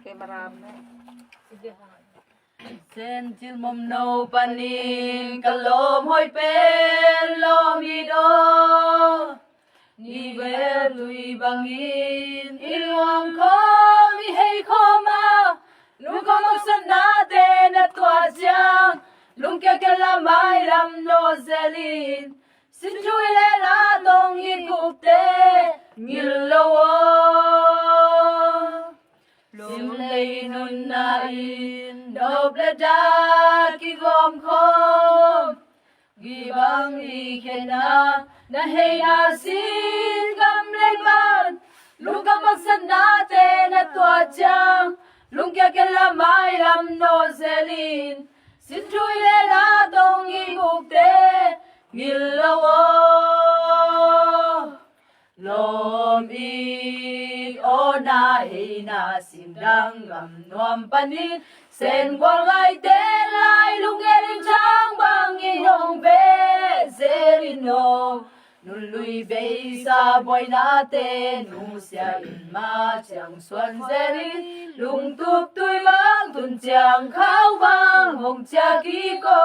cái maram đấy sen chil mom no panin kalom hoi pen lom ido ni ve tui bangin ilwang khom mi hei khoma nu khom sana te na tua chang lung kia kia la mai lam no zelin xin chui le la dong in gục te ngil lo lung lei nun na in độc le da ki gom khom gi bang i khena na hei na sin gam le ban lung gam san na te na tua chang lung kia kia la mai lam no zelin xin chui le la dong i gục te ngil lo lom i o na hei na sim dang gam nuam panin sen quang lai te lai lung nghe linh trang bang i hong ve zerino nun lui ve sa boy na te nu sia in ma chang xuân zerin lung tup tui bang tun chang khao bang hong cha ki ko